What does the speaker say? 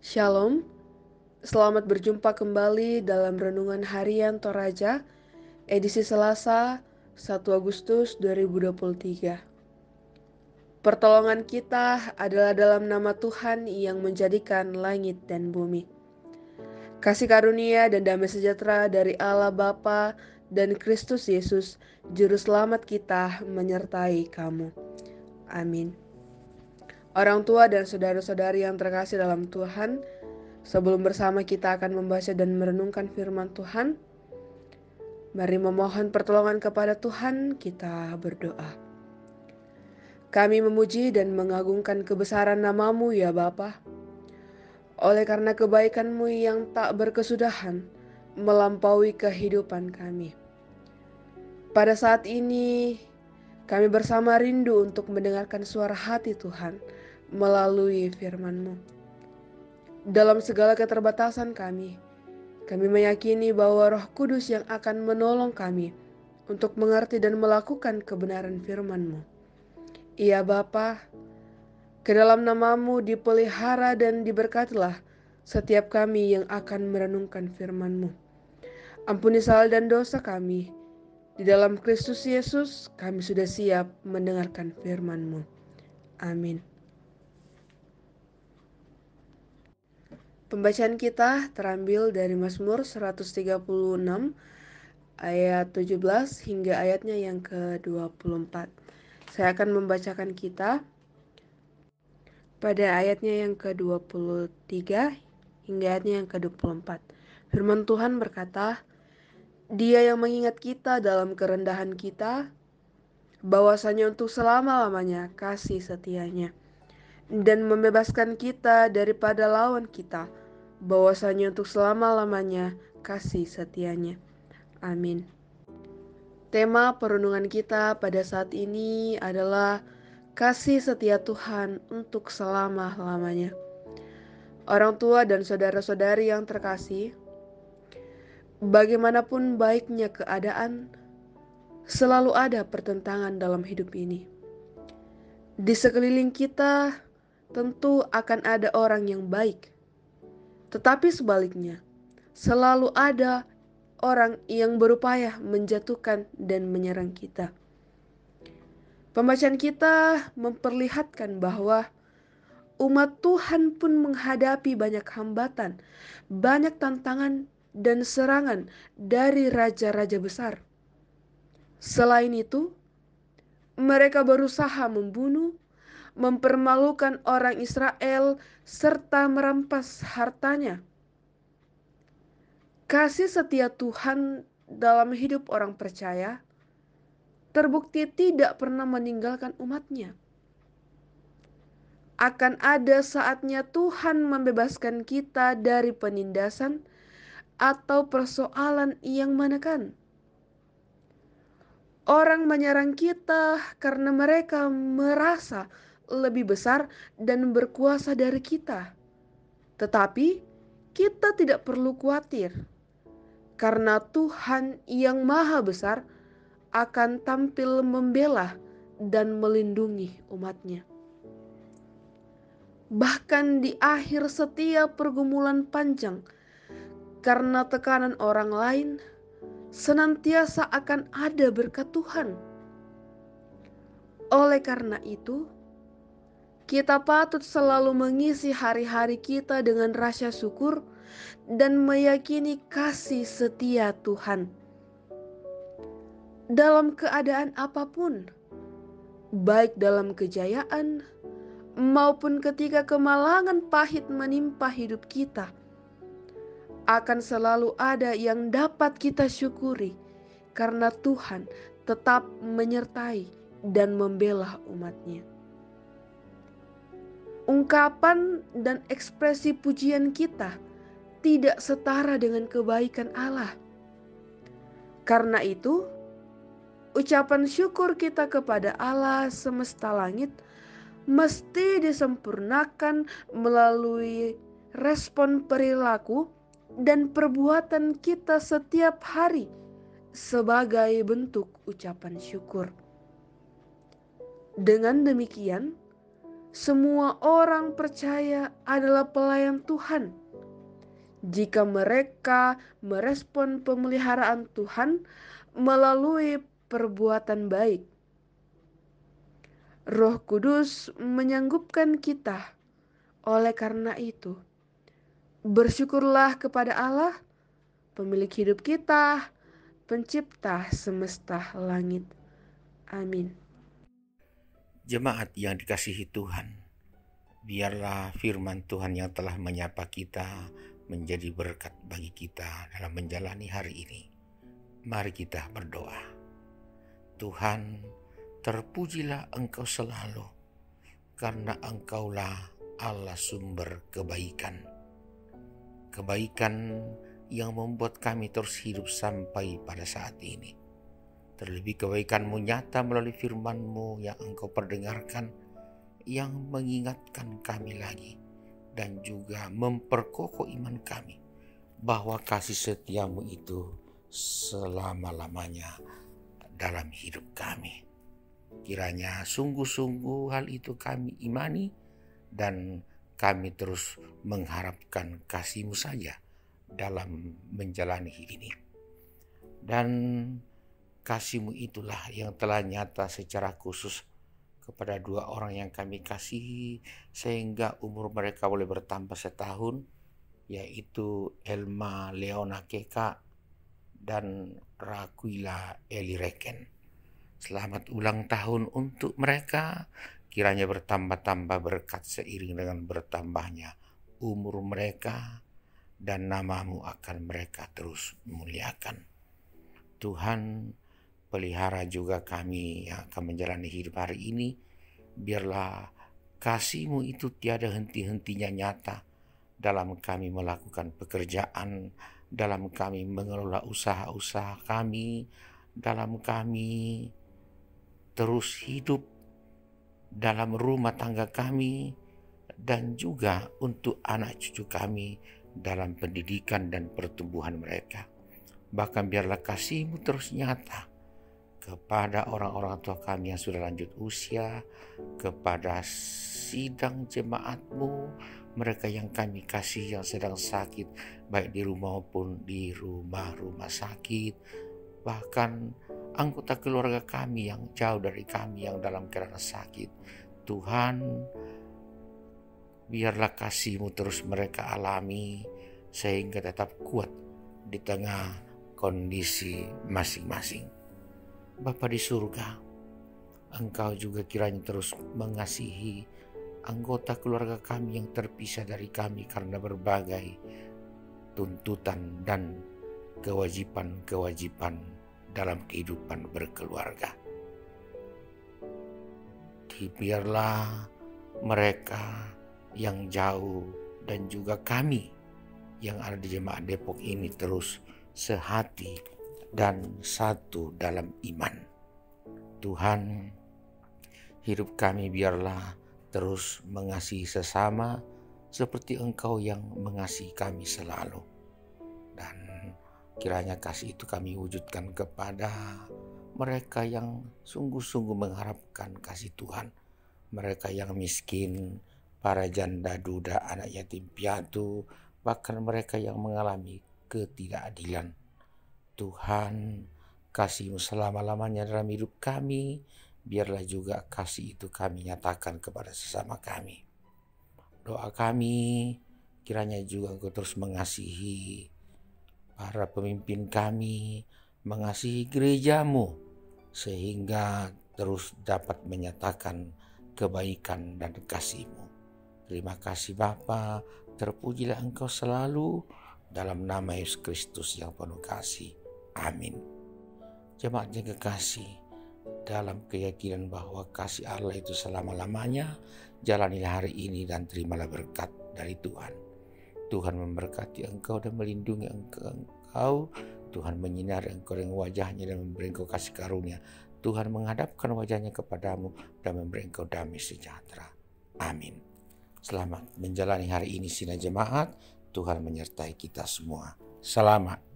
Shalom, selamat berjumpa kembali dalam Renungan Harian Toraja, edisi Selasa, 1 Agustus 2023. Pertolongan kita adalah dalam nama Tuhan yang menjadikan langit dan bumi. Kasih karunia dan damai sejahtera dari Allah Bapa dan Kristus Yesus, Juru Selamat kita menyertai kamu. Amin. Orang tua dan saudara-saudari yang terkasih dalam Tuhan, sebelum bersama kita akan membaca dan merenungkan firman Tuhan, mari memohon pertolongan kepada Tuhan, kita berdoa. Kami memuji dan mengagungkan kebesaran nama-Mu ya Bapa. Oleh karena kebaikan-Mu yang tak berkesudahan, melampaui kehidupan kami. Pada saat ini, kami bersama rindu untuk mendengarkan suara hati Tuhan melalui firman-Mu. Dalam segala keterbatasan kami meyakini bahwa Roh Kudus yang akan menolong kami untuk mengerti dan melakukan kebenaran firman-Mu. Ya Bapa, ke dalam nama-Mu dipelihara dan diberkatilah setiap kami yang akan merenungkan firman-Mu. Ampuni salah dan dosa kami. Di dalam Kristus Yesus kami sudah siap mendengarkan firman-Mu. Amin. Pembacaan kita terambil dari Mazmur 136 ayat 17 hingga ayatnya yang ke-24. Saya akan membacakan kita pada ayatnya yang ke-23 hingga ayatnya yang ke-24. Firman Tuhan berkata, Dia yang mengingat kita dalam kerendahan kita, bahwasanya untuk selama-lamanya kasih setianya, dan membebaskan kita daripada lawan kita, bahwasanya untuk selama-lamanya kasih setianya. Amin. Tema perenungan kita pada saat ini adalah kasih setia Tuhan untuk selama-lamanya. Orang tua dan saudara-saudari yang terkasih, bagaimanapun baiknya keadaan, selalu ada pertentangan dalam hidup ini. Di sekeliling kita tentu akan ada orang yang baik, tetapi sebaliknya, selalu ada orang yang berupaya menjatuhkan dan menyerang kita. Pembacaan kita memperlihatkan bahwa umat Tuhan pun menghadapi banyak hambatan, banyak tantangan dan serangan dari raja-raja besar. Selain itu, mereka berusaha membunuh, mempermalukan orang Israel, serta merampas hartanya. Kasih setia Tuhan dalam hidup orang percaya terbukti tidak pernah meninggalkan umatnya. Akan ada saatnya Tuhan membebaskan kita dari penindasan atau persoalan yang menekan. Orang menyerang kita karena mereka merasa lebih besar dan berkuasa dari kita. Tetapi kita tidak perlu khawatir, karena Tuhan yang Maha Besar akan tampil membela dan melindungi umatnya. Bahkan di akhir setiap pergumulan panjang, karena tekanan orang lain, senantiasa akan ada berkat Tuhan. Oleh karena itu, kita patut selalu mengisi hari-hari kita dengan rasa syukur dan meyakini kasih setia Tuhan. Dalam keadaan apapun, baik dalam kejayaan maupun ketika kemalangan pahit menimpa hidup kita, akan selalu ada yang dapat kita syukuri karena Tuhan tetap menyertai dan membela umatnya. Ungkapan dan ekspresi pujian kita tidak setara dengan kebaikan Allah. Karena itu, ucapan syukur kita kepada Allah semesta langit mesti disempurnakan melalui respon perilaku dan perbuatan kita setiap hari sebagai bentuk ucapan syukur. Dengan demikian, semua orang percaya adalah pelayan Tuhan. Jika mereka merespon pemeliharaan Tuhan melalui perbuatan baik, Roh Kudus menyanggupkan kita. Oleh karena itu, bersyukurlah kepada Allah, pemilik hidup kita, pencipta semesta langit. Amin. Jemaat yang dikasihi Tuhan, biarlah firman Tuhan yang telah menyapa kita menjadi berkat bagi kita dalam menjalani hari ini. Mari kita berdoa. Tuhan, terpujilah Engkau selalu, karena Engkaulah Allah sumber kebaikan. Kebaikan yang membuat kami terus hidup sampai pada saat ini. Terlebih kebaikan-Mu nyata melalui firman-Mu yang Engkau perdengarkan, yang mengingatkan kami lagi dan juga memperkokoh iman kami bahwa kasih setia-Mu itu selama-lamanya dalam hidup kami. Kiranya sungguh-sungguh hal itu kami imani dan kami terus mengharapkan kasih-Mu saja dalam menjalani hidup ini. Dan kasih-Mu itulah yang telah nyata secara khusus kepada dua orang yang kami kasihi sehingga umur mereka boleh bertambah setahun, yaitu Elma Leona Keka dan Raquila Eli Reken. Selamat ulang tahun untuk mereka. Kiranya bertambah-tambah berkat seiring dengan bertambahnya umur mereka, dan nama-Mu akan mereka terus memuliakan. Tuhan, pelihara juga kami yang akan menjalani hidup hari ini. Biarlah kasih-Mu itu tiada henti-hentinya nyata dalam kami melakukan pekerjaan, dalam kami mengelola usaha-usaha kami, dalam kami terus hidup dalam rumah tangga kami, dan juga untuk anak cucu kami dalam pendidikan dan pertumbuhan mereka. Bahkan biarlah kasih-Mu terus nyata kepada orang-orang tua kami yang sudah lanjut usia, kepada sidang jemaat-Mu, mereka yang kami kasih yang sedang sakit, baik di rumah maupun di rumah-rumah sakit, bahkan anggota keluarga kami yang jauh dari kami yang dalam keadaan sakit. Tuhan, biarlah kasih-Mu terus mereka alami sehingga tetap kuat di tengah kondisi masing-masing. Bapa di surga, Engkau juga kiranya terus mengasihi anggota keluarga kami yang terpisah dari kami karena berbagai tuntutan dan kewajiban-kewajiban dalam kehidupan berkeluarga. Biarlah mereka yang jauh dan juga kami yang ada di Jemaat Depok ini terus sehati dan satu dalam iman. Tuhan, hidup kami biarlah terus mengasihi sesama seperti Engkau yang mengasihi kami selalu. Dan kiranya kasih itu kami wujudkan kepada mereka yang sungguh-sungguh mengharapkan kasih Tuhan. Mereka yang miskin, para janda duda, anak yatim piatu, bahkan mereka yang mengalami ketidakadilan. Tuhan, kasih-Mu selama-lamanya dalam hidup kami. Biarlah juga kasih itu kami nyatakan kepada sesama kami. Doa kami, kiranya juga Engkau terus mengasihi para pemimpin kami, mengasihi gereja-Mu, sehingga terus dapat menyatakan kebaikan dan kasih-Mu. Terima kasih Bapa, terpujilah Engkau selalu, dalam nama Yesus Kristus yang penuh kasih. Amin. Jemaat yang kekasih, dalam keyakinan bahwa kasih Allah itu selama-lamanya, jalanilah hari ini dan terimalah berkat dari Tuhan. Tuhan memberkati engkau dan melindungi engkau. Tuhan menyinari engkau dengan wajahnya dan memberi engkau kasih karunia. Tuhan menghadapkan wajahnya kepadamu dan memberi engkau damai sejahtera. Amin. Selamat menjalani hari ini Sina Jemaat. Tuhan menyertai kita semua. Selamat